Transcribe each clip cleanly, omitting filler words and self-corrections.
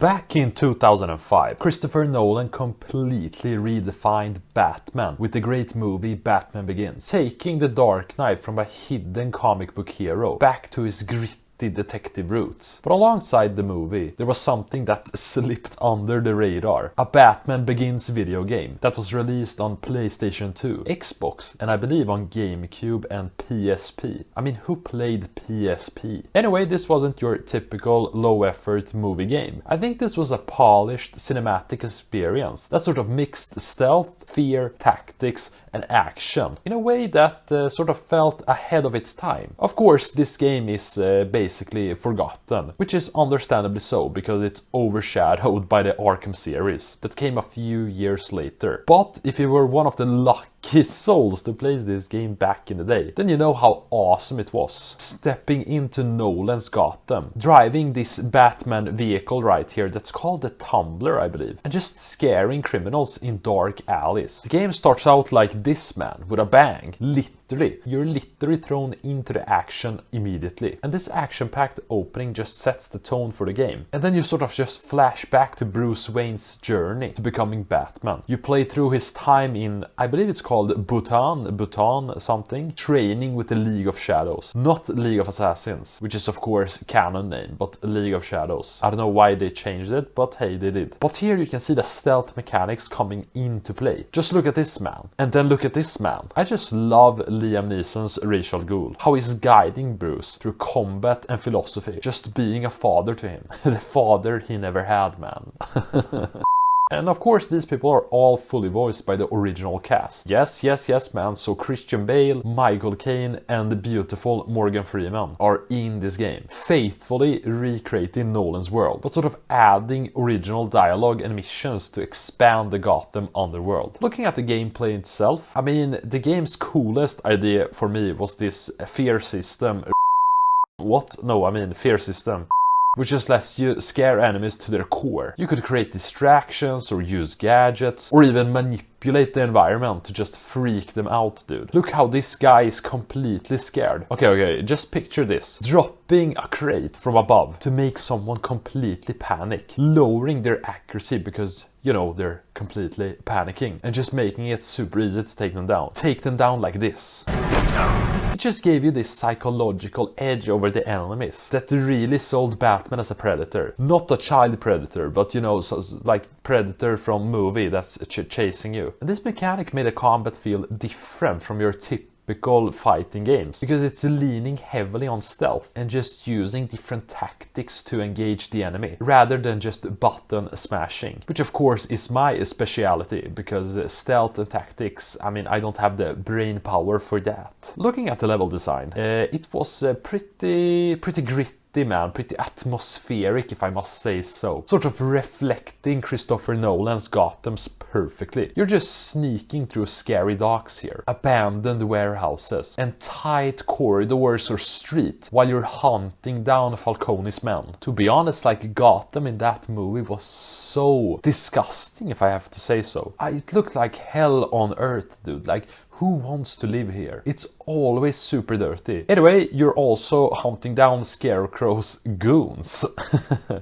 Back in 2005, Christopher Nolan completely redefined Batman with the great movie Batman Begins, taking the Dark Knight from a hidden comic book hero back to his gritty detective roots. But alongside the movie, there was something that slipped under the radar. A Batman Begins video game that was released on PlayStation 2, Xbox, and I believe on GameCube and PSP. I mean, who played PSP? Anyway, this wasn't your typical low-effort movie game. I think this was a polished cinematic experience that sort of mixed stealth, fear, tactics, and action in a way that sort of felt ahead of its time. Of course, this game is basically forgotten, which is understandably so because it's overshadowed by the Arkham series that came a few years later. But if you were one of the lucky souls to play this game back in the day, then you know how awesome it was. Stepping into Nolan's Gotham, driving this Batman vehicle right here that's called the Tumbler, I believe, and just scaring criminals in dark alleys. The game starts out like this, man, with a bang. You're literally thrown into the action immediately. And this action-packed opening just sets the tone for the game. And then you sort of just flash back to Bruce Wayne's journey to becoming Batman. You play through his time in, I believe it's called Bhutan something, training with the League of Shadows. Not League of Assassins, which is of course canon name, but League of Shadows. I don't know why they changed it, but hey, they did. But here you can see the stealth mechanics coming into play. Just look at this man, and then look at this man. I just love Liam Neeson's Ghul, how he's guiding Bruce through combat and philosophy, just being a father to him. The father he never had, man. And of course these people are all fully voiced by the original cast. Yes man, so Christian Bale, Michael Caine and the beautiful Morgan Freeman are in this game, faithfully recreating Nolan's world, but sort of adding original dialogue and missions to expand the Gotham underworld. Looking at the gameplay itself, I mean, the game's coolest idea for me was this fear system. What? No, I mean fear system, which just lets you scare enemies to their core. You could create distractions or use gadgets or even manipulate the environment to just freak them out, dude. Look how this guy is completely scared. Okay, just picture this. Dropping a crate from above to make someone completely panic, lowering their accuracy because, you know, they're completely panicking, and just making it super easy to take them down. Take them down like this. It just gave you this psychological edge over the enemies that really sold Batman as a predator. Not a child predator, but you know, so, like predator from movie that's chasing you. And this mechanic made the combat feel different from your typical fighting games because it's leaning heavily on stealth and just using different tactics to engage the enemy rather than just button smashing, which of course is my speciality because stealth and tactics, I mean, I don't have the brain power for that. Looking at the level design, it was pretty gritty, man, pretty atmospheric if I must say so. Sort of reflecting Christopher Nolan's Gotham's perfectly. You're just sneaking through scary docks here, abandoned warehouses, and tight corridors or street while you're hunting down Falcone's men. To be honest, like Gotham in that movie was so disgusting if I have to say so. It looked like hell on earth, dude. Like, who wants to live here? It's always super dirty. Anyway, you're also hunting down Scarecrow's goons.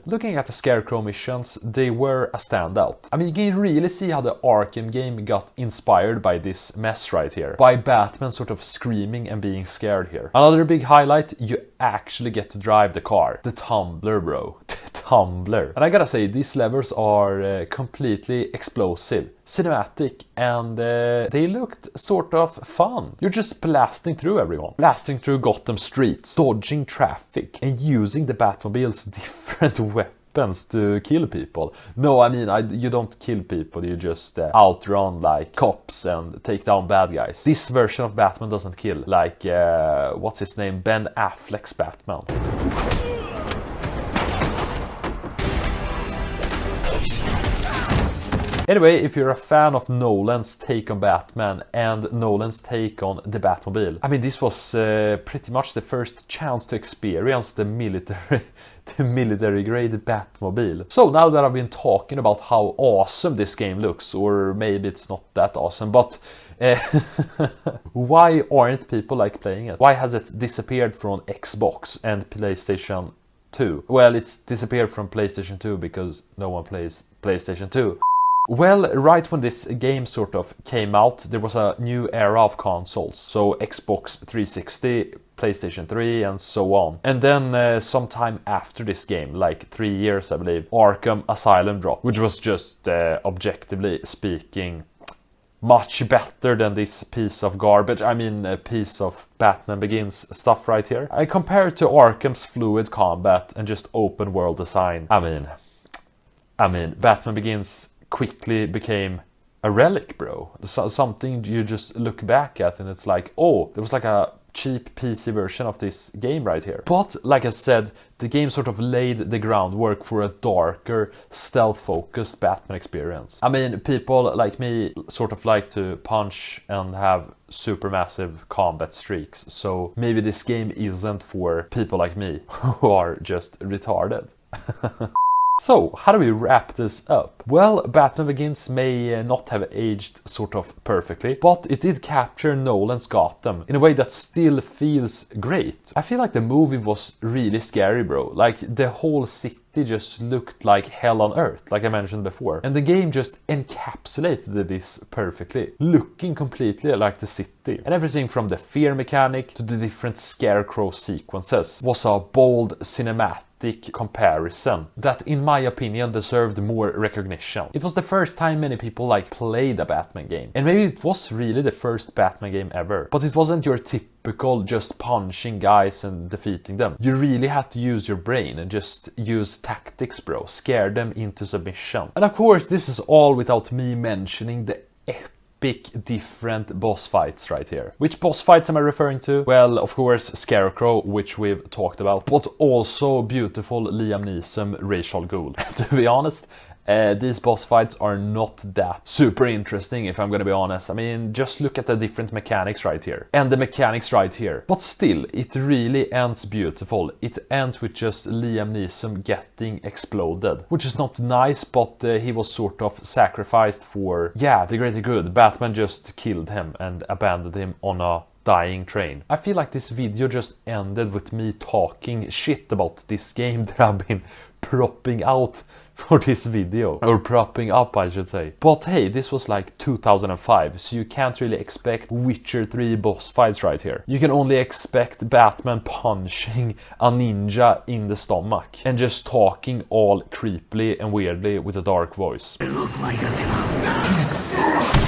Looking at the Scarecrow missions, they were a standout. I mean, you can really see how the Arkham game got inspired by this mess right here. By Batman sort of screaming and being scared here. Another big highlight, you actually get to drive the car. The Tumbler, bro. The Tumbler. And I gotta say, these levels are completely explosive, cinematic, and they looked sort of fun. You're just blasting through everyone. Blasting through Gotham streets, dodging traffic, and using the Batmobile's different weapons to kill people. No, I mean, you don't kill people, you just outrun like cops and take down bad guys. This version of Batman doesn't kill, like, what's his name? Ben Affleck's Batman. Anyway, if you're a fan of Nolan's take on Batman and Nolan's take on the Batmobile, I mean, this was pretty much the first chance to experience the military grade Batmobile. So now that I've been talking about how awesome this game looks, or maybe it's not that awesome, but why aren't people like playing it? Why has it disappeared from Xbox and PlayStation 2. Well, it's disappeared from PlayStation 2 because no one plays PlayStation 2. Well, right when this game sort of came out, there was a new era of consoles. So Xbox 360, PlayStation 3 and so on. And then sometime after this game, like 3 years I believe, Arkham Asylum dropped, which was just objectively speaking much better than this piece of garbage. I mean, a piece of Batman Begins stuff right here. I compare it to Arkham's fluid combat and just open world design. I mean, Batman Begins quickly became a relic, bro. So, something you just look back at and it's like, oh, there was like a cheap PC version of this game right here. But like I said, the game sort of laid the groundwork for a darker, stealth-focused Batman experience. I mean, people like me sort of like to punch and have supermassive combat streaks, so maybe this game isn't for people like me who are just retarded. So, how do we wrap this up? Well, Batman Begins may not have aged sort of perfectly, but it did capture Nolan's Gotham in a way that still feels great. I feel like the movie was really scary, bro. Like, the whole city just looked like hell on earth, like I mentioned before. And the game just encapsulated this perfectly, looking completely like the city. And everything from the fear mechanic to the different Scarecrow sequences was a bold cinematic comparison that in my opinion deserved more recognition. It was the first time many people like played a Batman game, and maybe it was really the first Batman game ever, but it wasn't your typical just punching guys and defeating them. You really had to use your brain and just use tactics, bro. Scare them into submission. And of course this is all without me mentioning the epic different boss fights right here. Which boss fights am I referring to? Well, of course Scarecrow, which we've talked about, but also beautiful Liam Neeson Ra's al Ghul. To be honest, these boss fights are not that super interesting, if I'm gonna be honest. I mean, just look at the different mechanics right here. And the mechanics right here. But still, it really ends beautiful. It ends with just Liam Neeson getting exploded. Which is not nice, but he was sort of sacrificed for, yeah, the greater good. Batman just killed him and abandoned him on a dying train. I feel like this video just ended with me talking shit about this game that I've been propping out for this video, or propping up I should say. But hey, this was like 2005, so you can't really expect Witcher 3 boss fights right here. You can only expect Batman punching a ninja in the stomach and just talking all creepily and weirdly with a dark voice. It looked like a clown.